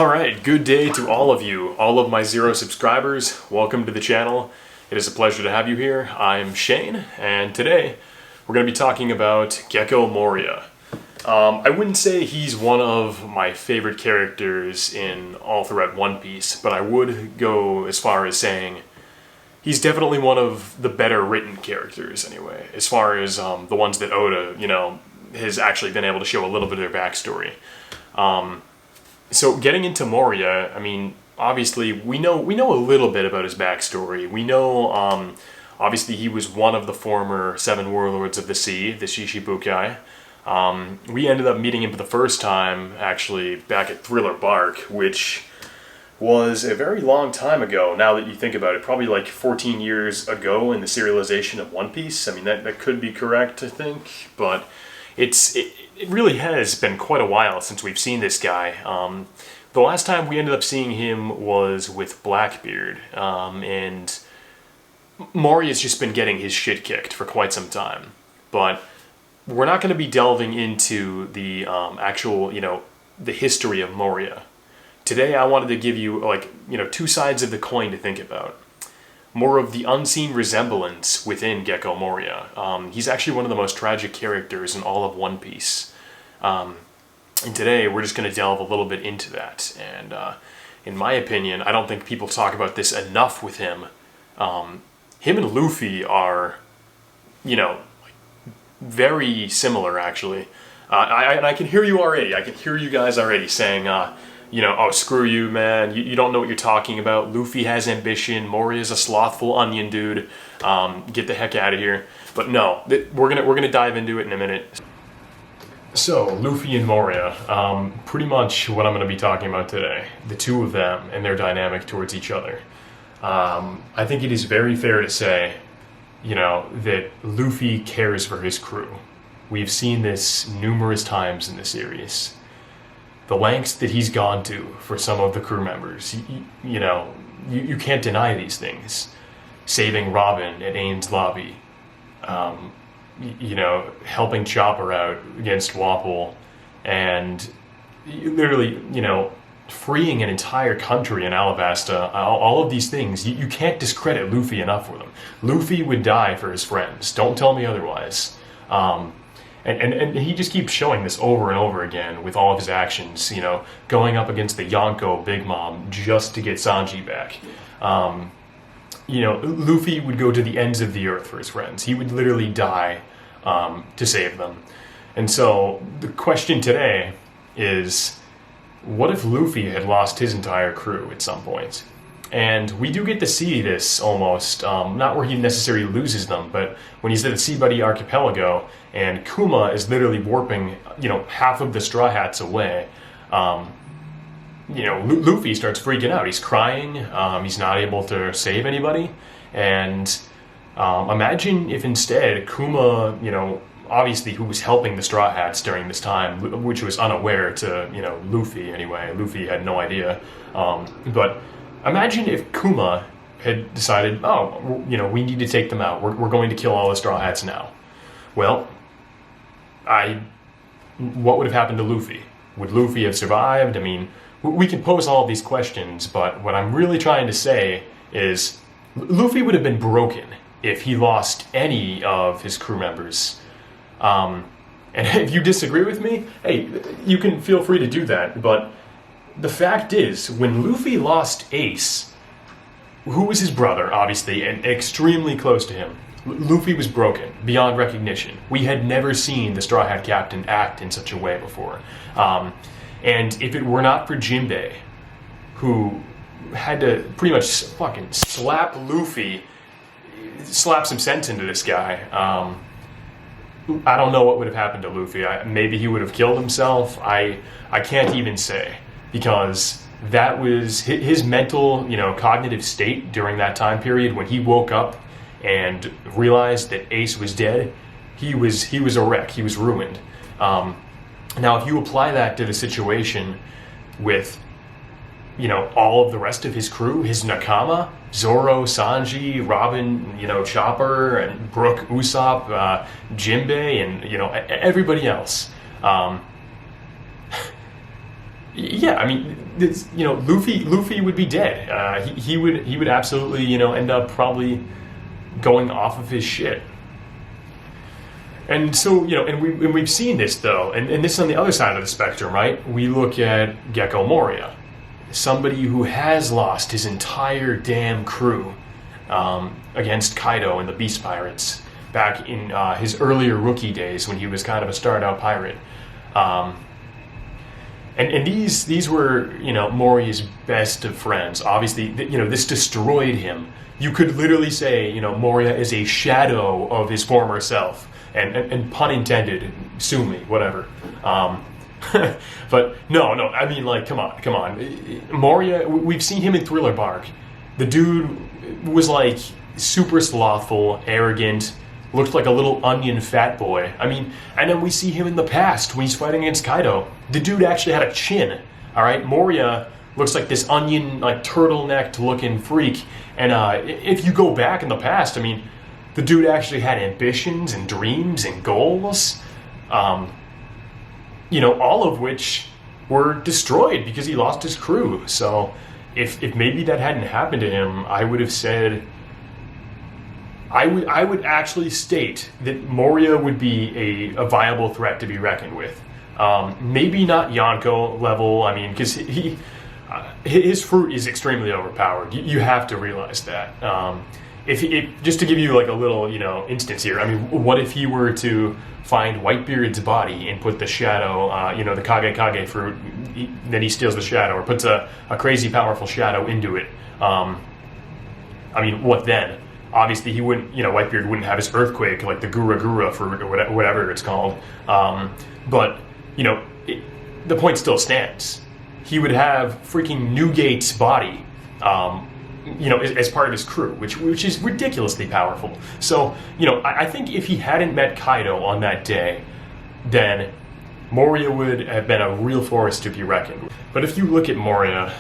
Alright, good day to all of you, all of my 0 subscribers. Welcome to the channel. It is a pleasure to have you here. I'm Shane, and today we're going to be talking about Gecko Moria. I wouldn't say he's one of my favorite characters in all throughout One Piece, but I would go as far as saying he's definitely one of the better written characters anyway, as far as the ones that Oda, has actually been able to show a little bit of their backstory. So getting into Moria, I mean, obviously we know a little bit about his backstory. We know, obviously he was one of the former 7 warlords of the sea, the Shishibukai. We ended up meeting him for the first time, actually, back at Thriller Bark, which was a very long time ago, now that you think about it. Probably like 14 years ago in the serialization of One Piece. I mean, that could be correct, I think, but it really has been quite a while since we've seen this guy. The last time we ended up seeing him was with Blackbeard, and Moria's just been getting his shit kicked for quite some time. But we're not going to be delving into the actual, the history of Moria. Today I wanted to give you, two sides of the coin to think about. More of the unseen resemblance within Gecko Moria. He's actually one of the most tragic characters in all of One Piece. And today we're just going to delve a little bit into that. And in my opinion, I don't think people talk about this enough with him. Him and Luffy are, very similar actually. And I can hear you already. I can hear you guys already saying, oh, screw you, man. You don't know what you're talking about. Luffy has ambition. Moria's a slothful onion dude. Get the heck out of here. But no, we're gonna dive into it in a minute. So, Luffy and Moria, pretty much what I'm going to be talking about today. The two of them and their dynamic towards each other. I think it is very fair to say, that Luffy cares for his crew. We've seen this numerous times in the series. The lengths that he's gone to for some of the crew members, you can't deny these things. Saving Robin at Ain's Lobby, helping Chopper out against Wapol, and literally, freeing an entire country in Alabasta, all of these things, you can't discredit Luffy enough for them. Luffy would die for his friends, don't tell me otherwise. And he just keeps showing this over and over again with all of his actions, going up against the Yonko Big Mom just to get Sanji back. Luffy would go to the ends of the earth for his friends. He would literally die to save them. And so the question today is, what if Luffy had lost his entire crew at some point? And we do get to see this almost, not where he necessarily loses them, but when he's at the Sea Buddy Archipelago and Kuma is literally warping, half of the Straw Hats away. Luffy starts freaking out. He's crying. He's not able to save anybody. And imagine if instead Kuma, obviously who was helping the Straw Hats during this time, which was unaware to, Luffy anyway. Luffy had no idea. But imagine if Kuma had decided, we need to take them out. We're going to kill all the Straw Hats now. Well, what would have happened to Luffy? Would Luffy have survived? I mean, we can pose all of these questions, but what I'm really trying to say is Luffy would have been broken if he lost any of his crew members. And if you disagree with me, hey, you can feel free to do that, but the fact is, when Luffy lost Ace, who was his brother, obviously, and extremely close to him, Luffy was broken, beyond recognition. We had never seen the Straw Hat Captain act in such a way before. And if it were not for Jinbei, who had to pretty much fucking slap Luffy, slap some sense into this guy, I don't know what would have happened to Luffy. Maybe he would have killed himself. I can't even say. Because that was his mental, cognitive state during that time period when he woke up and realized that Ace was dead. He was a wreck. He was ruined. Now, if you apply that to the situation with, all of the rest of his crew, his Nakama, Zoro, Sanji, Robin, Chopper, and Brook, Usopp, Jinbei, and, everybody else. Yeah, I mean, Luffy would be dead. He would absolutely, end up probably going off of his shit. And so, and we've seen this though, and this is on the other side of the spectrum, right? We look at Gecko Moria, somebody who has lost his entire damn crew against Kaido and the Beast Pirates back in his earlier rookie days when he was kind of a starred out pirate. And these were, Moria's best of friends. Obviously, this destroyed him. You could literally say, Moria is a shadow of his former self. And pun intended, sue me, whatever. But no, I mean, like, come on. Moria, we've seen him in Thriller Bark. The dude was, like, super slothful, arrogant, looked like a little onion fat boy. I mean, and then we see him in the past when he's fighting against Kaido. The dude actually had a chin, all right? Moria looks like this onion, like, turtlenecked looking freak. And if you go back in the past, I mean, the dude actually had ambitions and dreams and goals, all of which were destroyed because he lost his crew. So if maybe that hadn't happened to him, I would have said, I would actually state that Moria would be a viable threat to be reckoned with. Maybe not Yonko level, I mean, because his fruit is extremely overpowered. You have to realize that. If just to give you like a little, instance here, I mean, what if he were to find Whitebeard's body and put the shadow, the Kage fruit, then he steals the shadow, or puts a crazy powerful shadow into it. I mean, what then? Obviously, he wouldn't, Whitebeard wouldn't have his earthquake like the Gura fruit or whatever it's called. But, the point still stands. He would have freaking Newgate's body, as part of his crew, which is ridiculously powerful. So, I think if he hadn't met Kaido on that day, then Moria would have been a real force to be reckoned with. But if you look at Moria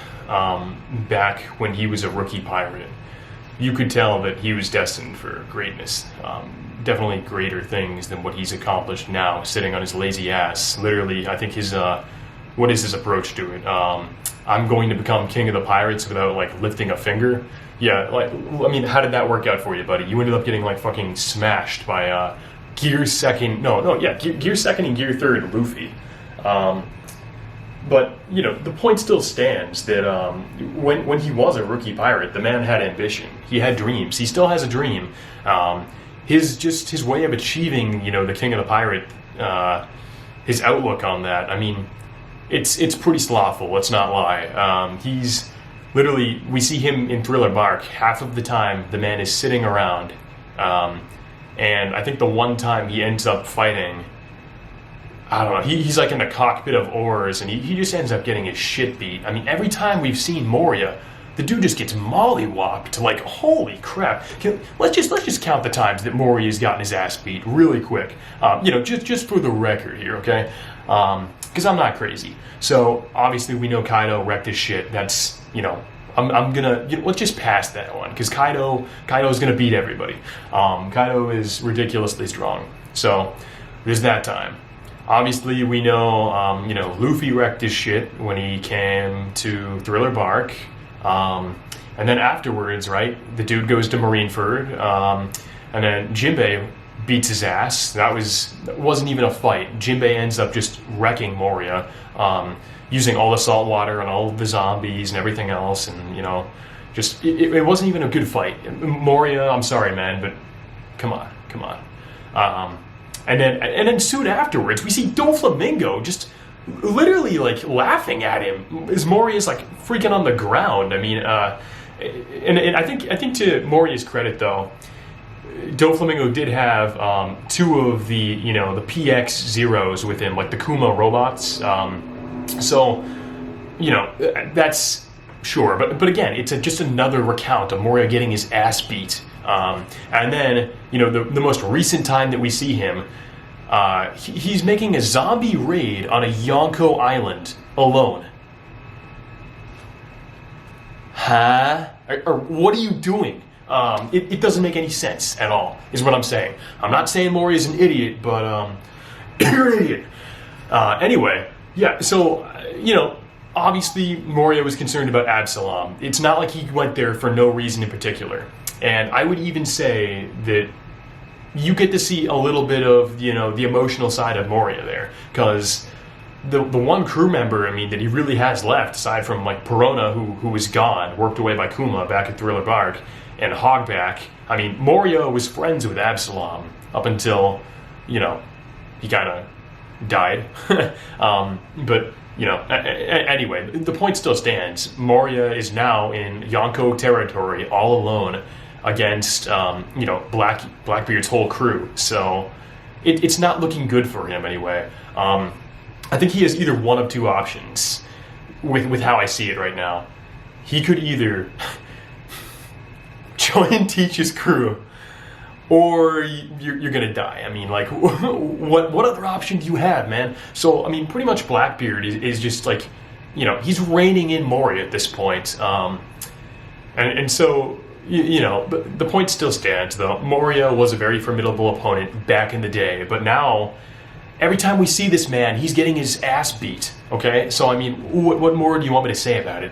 back when he was a rookie pirate, you could tell that he was destined for greatness. Definitely greater things than what he's accomplished now, sitting on his lazy ass. Literally, I think what is his approach to it? I'm going to become king of the pirates without, like, lifting a finger. Yeah, how did that work out for you, buddy? You ended up getting, like, fucking smashed by Gear 2nd... Gear 2nd and Gear 3rd Luffy. But, the point still stands that when he was a rookie pirate, the man had ambition. He had dreams. He still has a dream. His way of achieving, the king of the pirate, his outlook on that, I mean... It's pretty slothful, let's not lie. He's literally, we see him in Thriller Bark, half of the time the man is sitting around. And I think the one time he ends up fighting, I don't know, he's like in the cockpit of oars and he just ends up getting his shit beat. I mean, every time we've seen Moria, the dude just gets mollywopped, like, holy crap. Let's just count the times that Moria's gotten his ass beat really quick. Just for the record here, okay? Because I'm not crazy. So, obviously, we know Kaido wrecked his shit. That's, I'm gonna, let's just pass that one. Because Kaido's gonna beat everybody. Kaido is ridiculously strong. So, there's that time. Obviously, we know, Luffy wrecked his shit when he came to Thriller Bark. And then afterwards, right, the dude goes to Marineford. And then Jinbei beats his ass. That wasn't even a fight. Jinbei ends up just wrecking Moria, using all the salt water and all the zombies and everything else, and it wasn't even a good fight. Moria, I'm sorry, man, but come on. And then soon afterwards, we see Doflamingo just literally like laughing at him as Moria's like freaking on the ground. I mean, and I think to Moria's credit though, Doflamingo did have two of the the PX zeros with him, like the Kuma robots. So that's sure, but again, it's just another recount of Moria getting his ass beat. And then the most recent time that we see him, he's making a zombie raid on a Yonko island alone. Huh? Or what are you doing? It doesn't make any sense at all, is what I'm saying. I'm not saying Moria's an idiot, but you're an idiot. Anyway, yeah, so, obviously Moria was concerned about Absalom. It's not like he went there for no reason in particular. And I would even say that you get to see a little bit of, you know, the emotional side of Moria there, because the one crew member, I mean, that he really has left, aside from like Perona, who was gone, worked away by Kuma back at Thriller Bark, and Hogback. I mean, Moria was friends with Absalom up until, you know, he kind of died. But you know, anyway, the point still stands. Moria is now in Yonko territory, all alone, against you know, Blackbeard's whole crew. So it's not looking good for him anyway. I think he has either one of two options with how I see it right now. He could either join Teach's crew, or you're gonna die. I mean, like, what other option do you have, man? So, I mean, pretty much Blackbeard is just like, you know, he's reigning in Moria at this point. And so, you know, the point still stands, though. Moria was a very formidable opponent back in the day, but now, every time we see this man, he's getting his ass beat, okay? So, I mean, what more do you want me to say about it?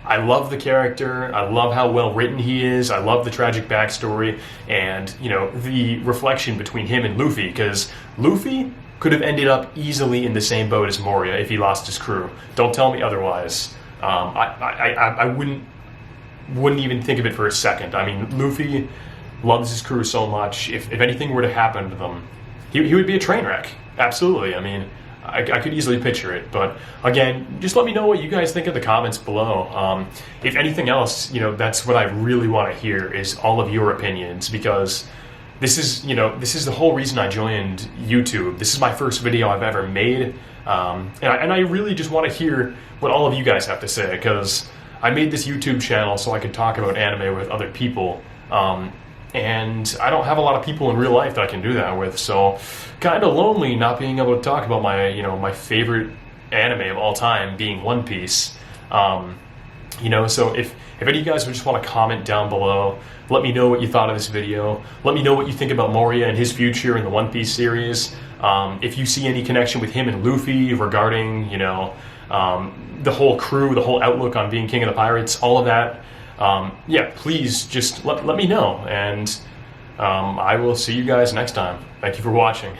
I love the character. I love how well written he is. I love the tragic backstory, and you know, the reflection between him and Luffy, because Luffy could have ended up easily in the same boat as Moria if he lost his crew. Don't tell me otherwise. I wouldn't even think of it for a second. I mean, Luffy loves his crew so much. If anything were to happen to them, he would be a train wreck. Absolutely. I mean, I could easily picture it, but again, just let me know what you guys think in the comments below. If anything else, you know, that's what I really want to hear, is all of your opinions, because this is, you know, this is the whole reason I joined YouTube. This is my first video I've ever made, and I really just want to hear what all of you guys have to say, because I made this YouTube channel so I could talk about anime with other people, and I don't have a lot of people in real life that I can do that with, so kind of lonely not being able to talk about my, you know, my favorite anime of all time being One Piece. You know, so if any of you guys would just want to comment down below, let me know what you thought of this video. Let me know what you think about Moria and his future in the One Piece series. If you see any connection with him and Luffy regarding, you know, the whole crew, the whole outlook on being King of the Pirates, all of that. Yeah, please just let me know, and I will see you guys next time. Thank you for watching.